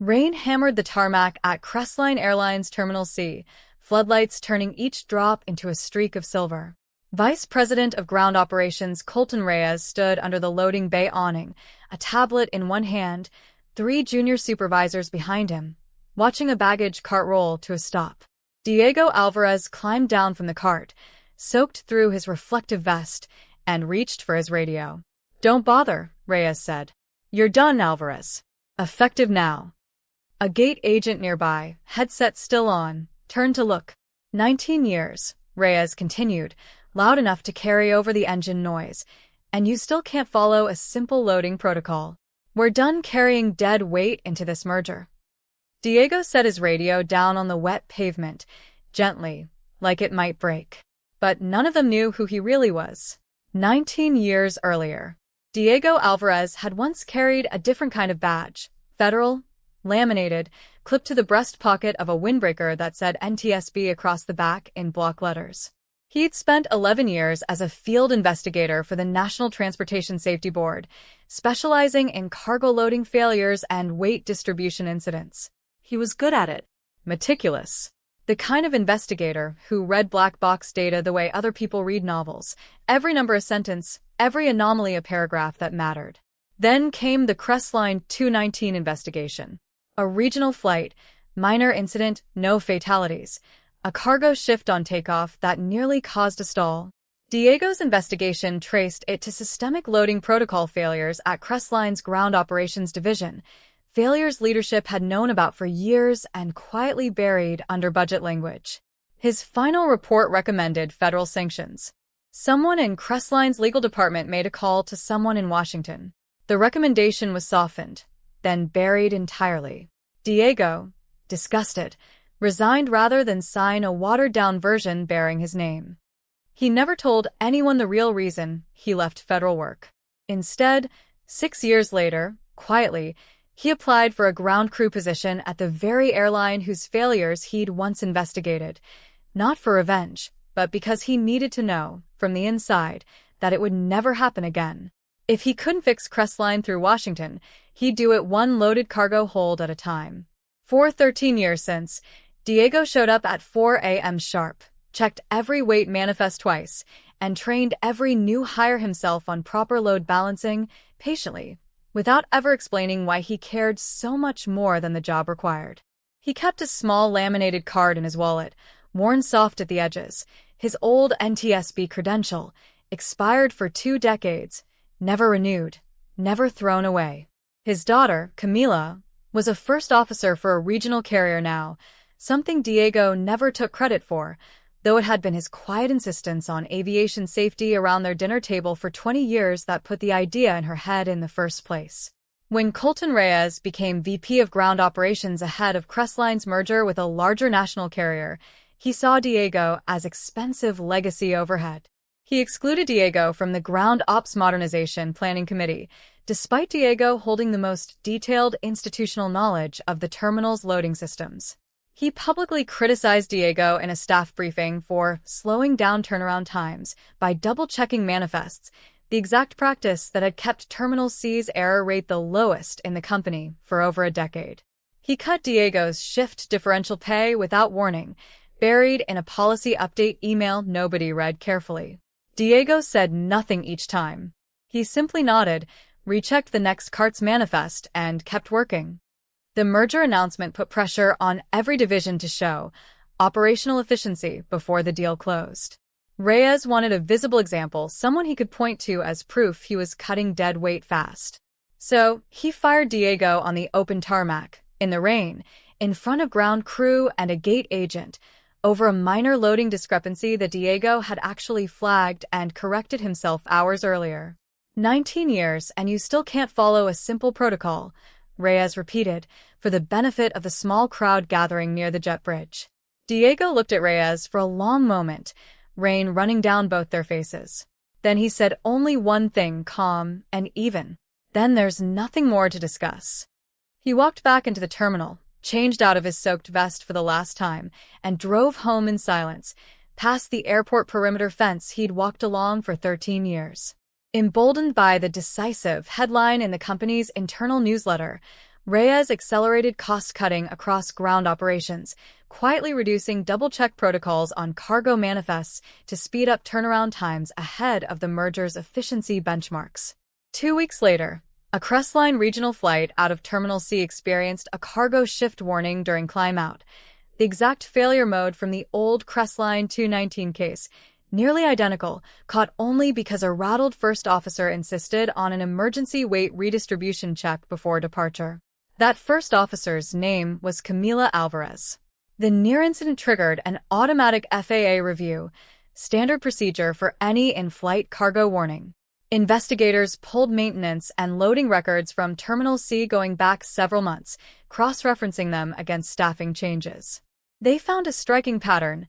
Rain hammered the tarmac at Crestline Airlines Terminal C, floodlights turning each drop into a streak of silver. Vice President of Ground Operations Colton Reyes stood under the loading bay awning, a tablet in one hand, 3 junior supervisors behind him, watching a baggage cart roll to a stop. Diego Alvarez climbed down from the cart, soaked through his reflective vest, and reached for his radio. "Don't bother," Reyes said. "You're done, Alvarez. Effective now." A gate agent nearby, headset still on, turned to look. 19 years, Reyes continued, loud enough to carry over the engine noise, and you still can't follow a simple loading protocol. "We're done carrying dead weight into this merger." Diego set his radio down on the wet pavement, gently, like it might break. But none of them knew who he really was. 19 years earlier, Diego Alvarez had once carried a different kind of badge, federal, laminated, clipped to the breast pocket of a windbreaker that said NTSB across the back in block letters. He'd spent 11 years as a field investigator for the National Transportation Safety Board, specializing in cargo loading failures and weight distribution incidents. He was good at it. Meticulous. The kind of investigator who read black box data the way other people read novels, every number a sentence, every anomaly a paragraph that mattered. Then came the Crestline 219 investigation. A regional flight, minor incident, no fatalities. A cargo shift on takeoff that nearly caused a stall. Diego's investigation traced it to systemic loading protocol failures at Crestline's ground operations division, failures leadership had known about for years and quietly buried under budget language. His final report recommended federal sanctions. Someone in Crestline's legal department made a call to someone in Washington. The recommendation was softened, then buried entirely. Diego, disgusted, resigned rather than sign a watered-down version bearing his name. He never told anyone the real reason he left federal work. Instead, 6 years later, quietly, he applied for a ground crew position at the very airline whose failures he'd once investigated, not for revenge, but because he needed to know, from the inside, that it would never happen again. If he couldn't fix Crestline through Washington, he'd do it one loaded cargo hold at a time. For 13 years since, Diego showed up at 4 a.m. sharp, checked every weight manifest twice, and trained every new hire himself on proper load balancing, patiently, without ever explaining why he cared so much more than the job required. He kept a small laminated card in his wallet, worn soft at the edges, his old NTSB credential, expired for 2 decades, never renewed, never thrown away. His daughter, Camila, was a first officer for a regional carrier now, something Diego never took credit for, though it had been his quiet insistence on aviation safety around their dinner table for 20 years that put the idea in her head in the first place. When Colton Reyes became VP of Ground Operations ahead of Crestline's merger with a larger national carrier, he saw Diego as expensive legacy overhead. He excluded Diego from the Ground Ops Modernization Planning Committee, despite Diego holding the most detailed institutional knowledge of the terminal's loading systems. He publicly criticized Diego in a staff briefing for slowing down turnaround times by double-checking manifests, the exact practice that had kept Terminal C's error rate the lowest in the company for over a decade. He cut Diego's shift differential pay without warning, buried in a policy update email nobody read carefully. Diego said nothing each time. He simply nodded, rechecked the next cart's manifest, and kept working. The merger announcement put pressure on every division to show operational efficiency before the deal closed. Reyes wanted a visible example, someone he could point to as proof he was cutting dead weight fast. So, he fired Diego on the open tarmac, in the rain, in front of ground crew and a gate agent, over a minor loading discrepancy that Diego had actually flagged and corrected himself hours earlier. 19 years and you still can't follow a simple protocol, Reyes repeated, for the benefit of the small crowd gathering near the jet bridge. Diego looked at Reyes for a long moment, rain running down both their faces. Then he said only one thing, calm and even. "Then there's nothing more to discuss." He walked back into the terminal, changed out of his soaked vest for the last time, and drove home in silence, past the airport perimeter fence he'd walked along for 13 years. Emboldened by the decisive headline in the company's internal newsletter, Reyes accelerated cost-cutting across ground operations, quietly reducing double-check protocols on cargo manifests to speed up turnaround times ahead of the merger's efficiency benchmarks. 2 weeks later, a Crestline regional flight out of Terminal C experienced a cargo shift warning during climb-out, the exact failure mode from the old Crestline 219 case, nearly identical, caught only because a rattled first officer insisted on an emergency weight redistribution check before departure. That first officer's name was Camila Alvarez. The near incident triggered an automatic FAA review, standard procedure for any in-flight cargo warning. Investigators pulled maintenance and loading records from Terminal C going back several months, cross-referencing them against staffing changes. They found a striking pattern.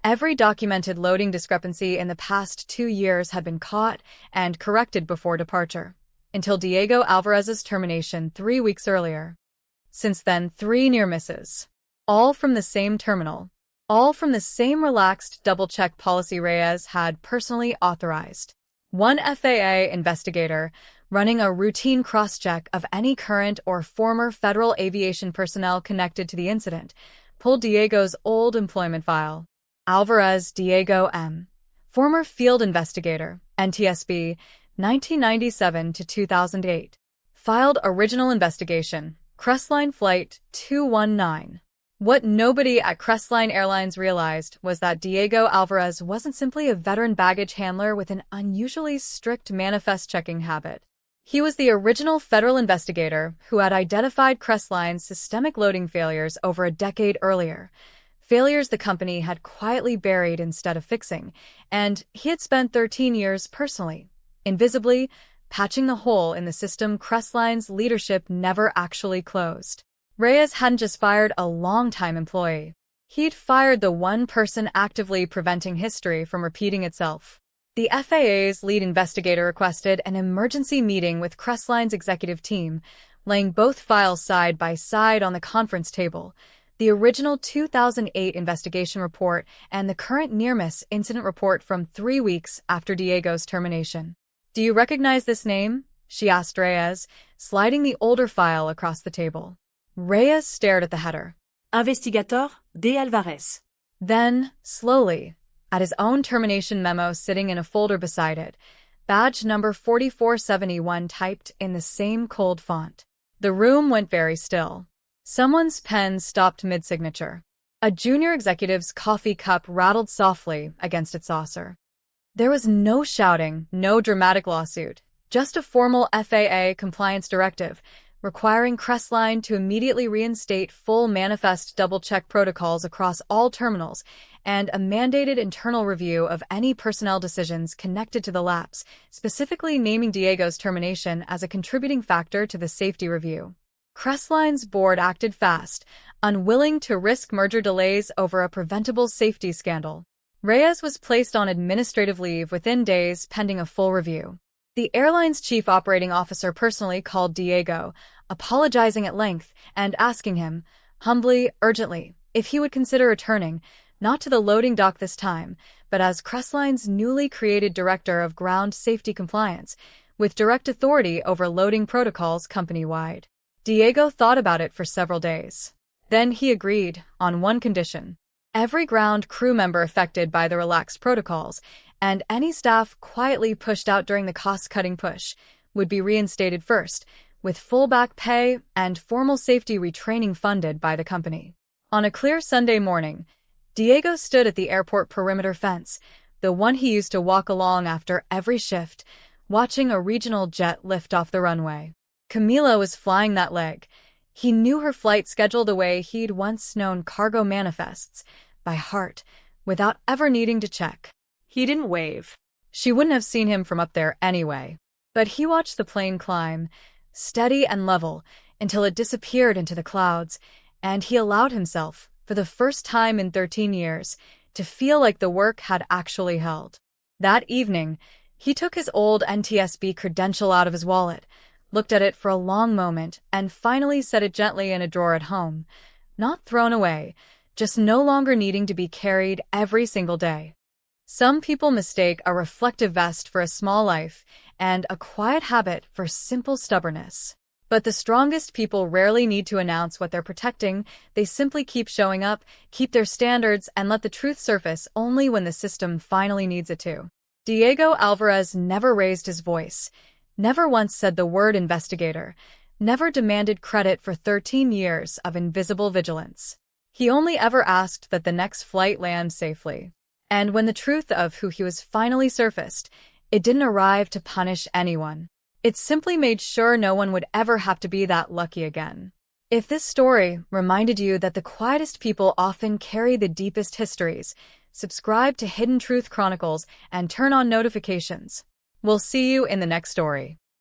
Every documented loading discrepancy in the past 2 years had been caught and corrected before departure, until Diego Alvarez's termination 3 weeks earlier. Since then, 3 near misses. All from the same terminal. All from the same relaxed double-check policy Reyes had personally authorized. One FAA investigator, running a routine cross-check of any current or former federal aviation personnel connected to the incident, pulled Diego's old employment file. Alvarez Diego M., former field investigator, NTSB, 1997 to 2008. Filed original investigation, Crestline Flight 219. What nobody at Crestline Airlines realized was that Diego Alvarez wasn't simply a veteran baggage handler with an unusually strict manifest-checking habit. He was the original federal investigator who had identified Crestline's systemic loading failures over a decade earlier, failures the company had quietly buried instead of fixing, and he had spent 13 years personally, invisibly, patching the hole in the system Crestline's leadership never actually closed. Reyes hadn't just fired a long-time employee. He'd fired the one person actively preventing history from repeating itself. The FAA's lead investigator requested an emergency meeting with Crestline's executive team, laying both files side by side on the conference table, the original 2008 investigation report and the current near-miss incident report from 3 weeks after Diego's termination. "Do you recognize this name?" she asked Reyes, sliding the older file across the table. Reyes stared at the header. Investigator de Alvarez. Then, slowly, at his own termination memo sitting in a folder beside it, badge number 4471 typed in the same cold font. The room went very still. Someone's pen stopped mid-signature. A junior executive's coffee cup rattled softly against its saucer. There was no shouting, no dramatic lawsuit, just a formal FAA compliance directive requiring Crestline to immediately reinstate full manifest double-check protocols across all terminals and a mandated internal review of any personnel decisions connected to the lapse, specifically naming Diego's termination as a contributing factor to the safety review. Crestline's board acted fast, unwilling to risk merger delays over a preventable safety scandal. Reyes was placed on administrative leave within days pending a full review. The airline's chief operating officer personally called Diego, apologizing at length and asking him, humbly, urgently, if he would consider returning, not to the loading dock this time, but as Crestline's newly created Director of Ground Safety Compliance, with direct authority over loading protocols company-wide. Diego thought about it for several days. Then he agreed, on one condition. Every ground crew member affected by the relaxed protocols, and any staff quietly pushed out during the cost-cutting push, would be reinstated first, with full back pay and formal safety retraining funded by the company. On a clear Sunday morning, Diego stood at the airport perimeter fence, the one he used to walk along after every shift, watching a regional jet lift off the runway. Camila was flying that leg. He knew her flight schedule the way he'd once known cargo manifests, by heart, without ever needing to check. He didn't wave. She wouldn't have seen him from up there anyway. But he watched the plane climb, steady and level, until it disappeared into the clouds, and he allowed himself, for the first time in 13 years, to feel like the work had actually held. That evening, he took his old NTSB credential out of his wallet, looked at it for a long moment, and finally set it gently in a drawer at home. Not thrown away, just no longer needing to be carried every single day. Some people mistake a reflective vest for a small life, and a quiet habit for simple stubbornness. But the strongest people rarely need to announce what they're protecting. They simply keep showing up, keep their standards, and let the truth surface only when the system finally needs it to. Diego Alvarez never raised his voice, never once said the word investigator, never demanded credit for 13 years of invisible vigilance. He only ever asked that the next flight land safely. And when the truth of who he was finally surfaced, it didn't arrive to punish anyone. It simply made sure no one would ever have to be that lucky again. If this story reminded you that the quietest people often carry the deepest histories, subscribe to Hidden Truth Chronicles and turn on notifications. We'll see you in the next story.